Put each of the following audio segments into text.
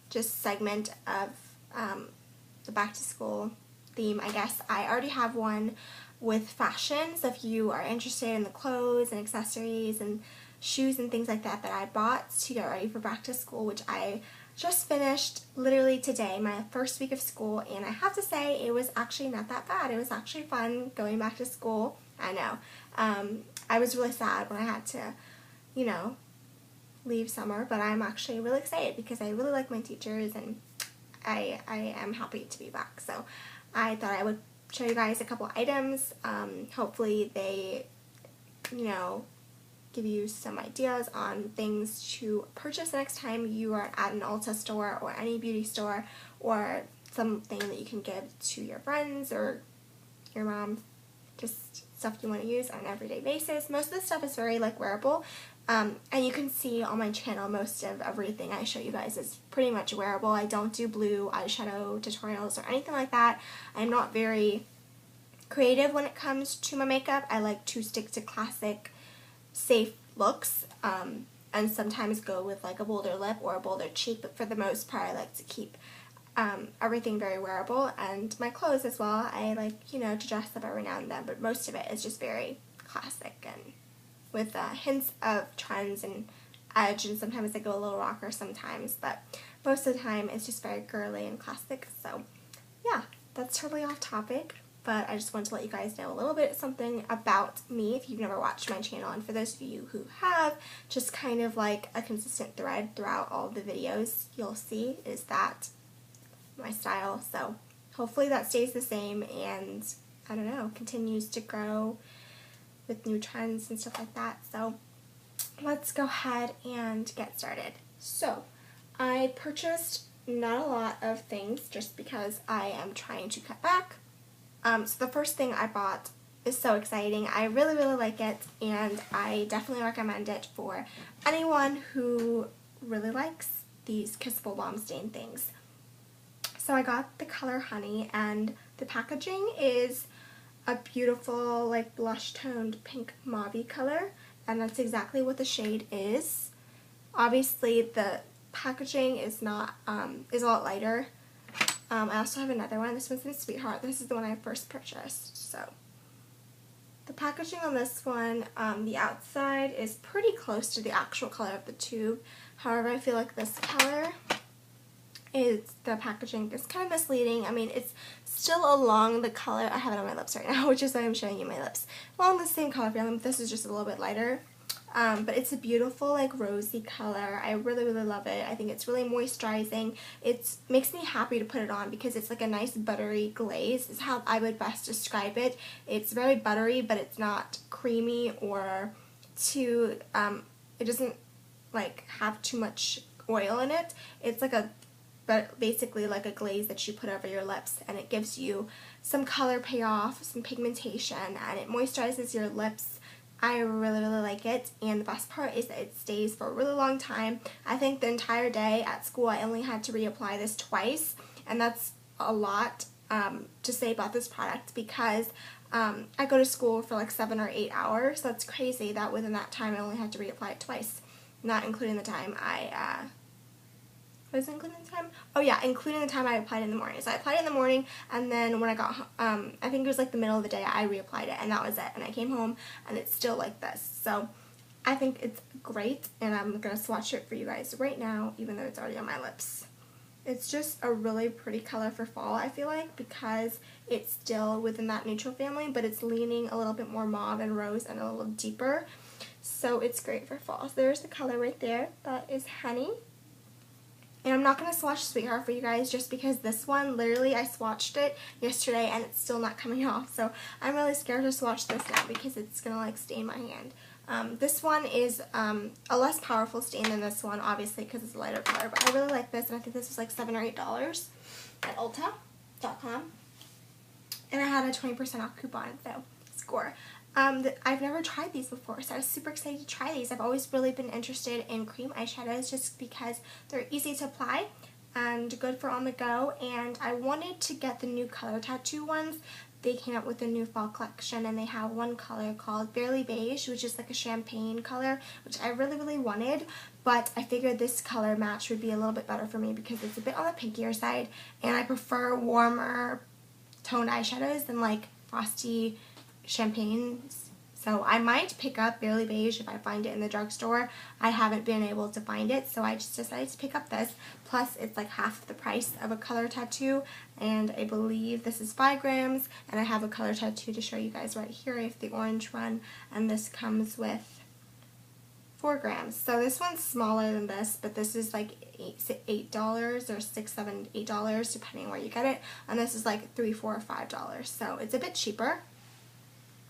just segment of the back to school theme, I guess. I already have one with fashion, so if you are interested in the clothes and accessories and shoes and things like that that I bought to get ready for back to school, which I just finished literally today, my first week of school, and I have to say it was actually not that bad. It was actually fun going back to school. I know. I was really sad when I had to, you know, leave summer, but I'm actually really excited because I really like my teachers and I am happy to be back. So I thought I would show you guys a couple items. Hopefully they, you know, give you some ideas on things to purchase next time you are at an Ulta store or any beauty store, or something that you can give to your friends or your mom, just stuff you want to use on an everyday basis. Most of the stuff is very like wearable, and you can see on my channel most of everything I show you guys is pretty much wearable. I don't do blue eyeshadow tutorials or anything like that. I'm not very creative when it comes to my makeup. I like to stick to classic safe looks, and sometimes go with like a bolder lip or a bolder cheek, but for the most part I like to keep everything very wearable, and my clothes as well. I like, you know, to dress up every now and then, but most of it is just very classic and with hints of trends and edge, and sometimes I go a little rocker sometimes, but most of the time it's just very girly and classic. So yeah, that's totally off topic, but I just wanted to let you guys know a little bit something about me if you've never watched my channel, and for those of you who have, just kind of like a consistent thread throughout all the videos you'll see is that my style. So hopefully that stays the same and, I don't know, continues to grow with new trends and stuff like that. So let's go ahead and get started. So I purchased not a lot of things just because I am trying to cut back. So the first thing I bought is so exciting. I really, really like it, and I definitely recommend it for anyone who really likes these kissable balm stain things. So I got the color Honey, and the packaging is a beautiful like blush toned pink mauve color, and that's exactly what the shade is. Obviously the packaging is not is a lot lighter. I also have another one. This one's in Sweetheart. This is the one I first purchased. So the packaging on this one, the outside is pretty close to the actual color of the tube. However, I feel like this color is, the packaging is kind of misleading. I mean, it's still along the color. I have it on my lips right now, which is why I'm showing you my lips. Along the same color family, but this is just a little bit lighter. But it's a beautiful like rosy color. I really, really love it. I think it's really moisturizing. It makes me happy to put it on because it's like a nice buttery glaze is how I would best describe it. It's very buttery, but it's not creamy or too, it doesn't like have too much oil in it. It's like a, but basically like a glaze that you put over your lips, and it gives you some color payoff, some pigmentation, and it moisturizes your lips. I really, really like it, and the best part is that it stays for a really long time. I think the entire day at school I only had to reapply this twice, and that's a lot to say about this product because I go to school for like 7 or 8 hours, so that's crazy that within that time I only had to reapply it twice, not including the time I was it including the time? Oh yeah, including the time I applied in the morning. So I applied in the morning, and then when I got home, I think it was like the middle of the day, I reapplied it, and that was it. And I came home, and it's still like this. So I think it's great, and I'm going to swatch it for you guys right now, even though it's already on my lips. It's just a really pretty color for fall, I feel like, because it's still within that neutral family, but it's leaning a little bit more mauve and rose and a little deeper. So it's great for fall. So there's the color right there. That is Honey. And I'm not going to swatch Sweetheart for you guys just because this one, literally, I swatched it yesterday and it's still not coming off. So I'm really scared to swatch this now because it's going to like stain my hand. This one is a less powerful stain than this one, obviously, because it's a lighter color. But I really like this, and I think this was like $7 or $8 at Ulta.com. And I had a 20% off coupon, so score. I've never tried these before, so I was super excited to try these. I've always really been interested in cream eyeshadows just because they're easy to apply and good for on the go, and I wanted to get the new color tattoo ones, they came up with a new fall collection, and they have one color called Barely Beige, which is like a champagne color, which I really, really wanted, but I figured this color match would be a little bit better for me because it's a bit on the pinkier side, and I prefer warmer toned eyeshadows than like frosty champagnes. So I might pick up Barely Beige if I find it in the drugstore. I haven't been able to find it, so I just decided to pick up this. Plus, it's like half the price of a color tattoo, and I believe this is 5 grams, and I have a color tattoo to show you guys right here. I have the orange one, and this comes with 4 grams. So this one's smaller than this, but this is like $8 or $6, $7, $8 depending on where you get it, and this is like $3, $4, or $5. So it's a bit cheaper.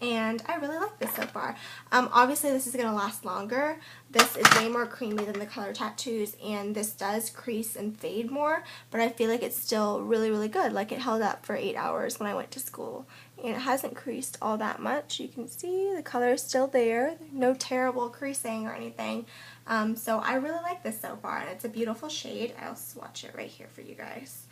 And I really like this so far. Obviously this is going to last longer. This is way more creamy than the color tattoos, and this does crease and fade more, but I feel like it's still really, really good. Like, it held up for 8 hours when I went to school, and it hasn't creased all that much. You can see the color is still there. No terrible creasing or anything. So I really like this so far, and it's a beautiful shade. I'll swatch it right here for you guys.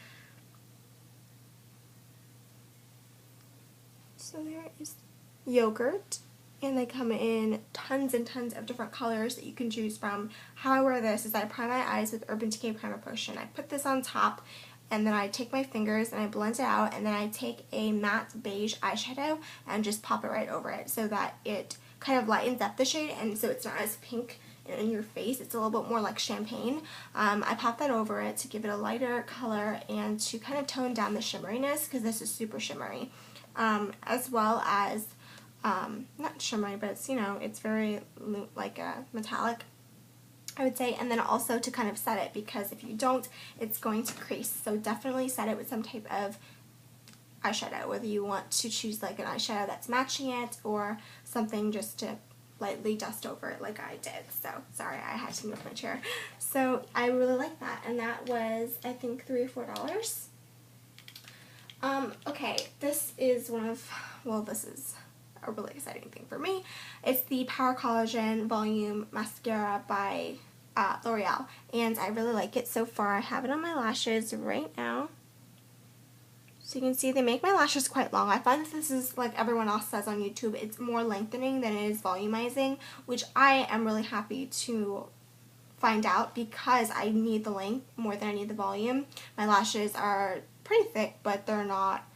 So there is yogurt, and they come in tons and tons of different colors that you can choose from. How I wear this is I prime my eyes with Urban Decay Primer Potion. I put this on top, and then I take my fingers and I blend it out, and then I take a matte beige eyeshadow and just pop it right over it so that it kind of lightens up the shade, and so it's not as pink in your face. It's a little bit more like champagne. I pop that over it to give it a lighter color and to kind of tone down the shimmeriness, because this is super shimmery, as well as not shimmery, but it's, you know, it's very like a metallic, I would say. And then also to kind of set it, because if you don't, it's going to crease. So definitely set it with some type of eyeshadow, whether you want to choose like an eyeshadow that's matching it or something just to lightly dust over it like I did. So sorry, I had to move my chair. So I really like that, and that was, I think, $3 or $4. Okay, this is one of, well, this is a really exciting thing for me. It's the Power Collagen Volume Mascara by L'Oreal, and I really like it so far. I have it on my lashes right now. So you can see they make my lashes quite long. I find that this is, like everyone else says on YouTube, it's more lengthening than it is volumizing, which I am really happy to find out, because I need the length more than I need the volume. My lashes are pretty thick, but they're not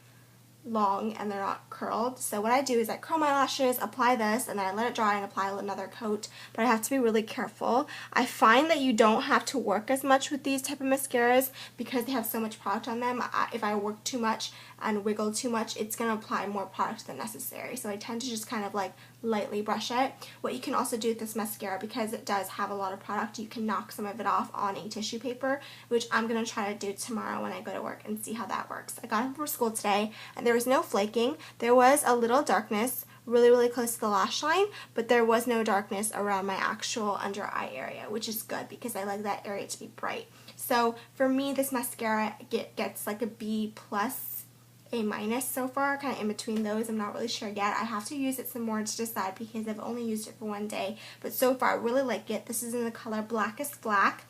long and they're not curled. So what I do is I curl my lashes, apply this, and then I let it dry and apply another coat, but I have to be really careful. I find that you don't have to work as much with these type of mascaras because they have so much product on them. If I work too much and wiggle too much, it's going to apply more product than necessary. So I tend to just kind of like lightly brush it. What you can also do with this mascara, because it does have a lot of product, you can knock some of it off on a tissue paper, which I'm going to try to do tomorrow when I go to work and see how that works. I got home from school today, and there was no flaking. There was a little darkness really, really close to the lash line, but there was no darkness around my actual under eye area, which is good because I like that area to be bright. So for me, this mascara gets like a B+, A- so far, kind of in between those. I'm not really sure yet. I have to use it some more to decide because I've only used it for one day, but so far I really like it. This is in the color Blackest Black,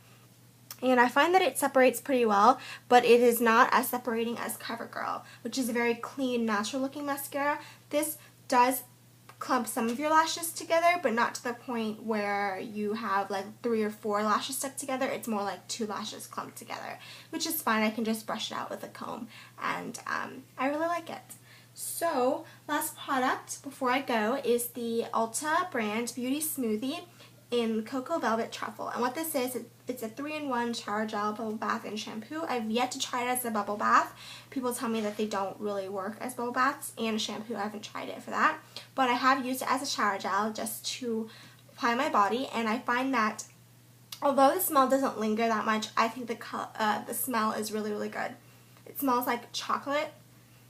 and I find that it separates pretty well, but it is not as separating as CoverGirl, which is a very clean, natural looking mascara. This does clump some of your lashes together, but not to the point where you have like 3 or 4 lashes stuck together. It's more like 2 lashes clumped together, which is fine. I can just brush it out with a comb, and I really like it. So last product before I go is the Ulta brand Beauty Smoothie in Cocoa Velvet Truffle. And what this is, it's a 3-in-1 shower gel, bubble bath, and shampoo. I've yet to try it as a bubble bath. People tell me that they don't really work as bubble baths, and a shampoo. I haven't tried it for that. But I have used it as a shower gel just to apply my body, and I find that although the smell doesn't linger that much, I think the smell is really, really good. It smells like chocolate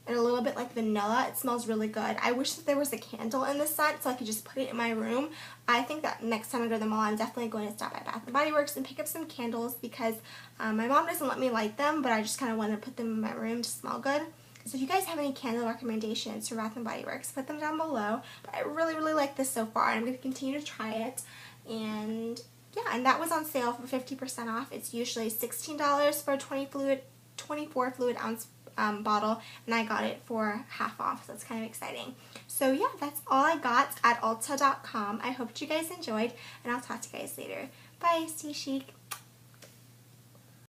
and a little bit like vanilla. It smells really good. I wish that there was a candle in this scent so I could just put it in my room. I think that next time I go to the mall, I'm definitely going to stop at Bath & Body Works and pick up some candles, because my mom doesn't let me light them, but I just kind of want to put them in my room to smell good. So if you guys have any candle recommendations for Bath & Body Works, put them down below. But I really, really like this so far, and I'm going to continue to try it. And yeah, and that was on sale for 50% off. It's usually $16 for a 24 fluid ounce bottle, and I got it for half off, so it's kind of exciting. So yeah, that's all I got at Ulta.com. I hope you guys enjoyed, and I'll talk to you guys later. Bye, stay chic.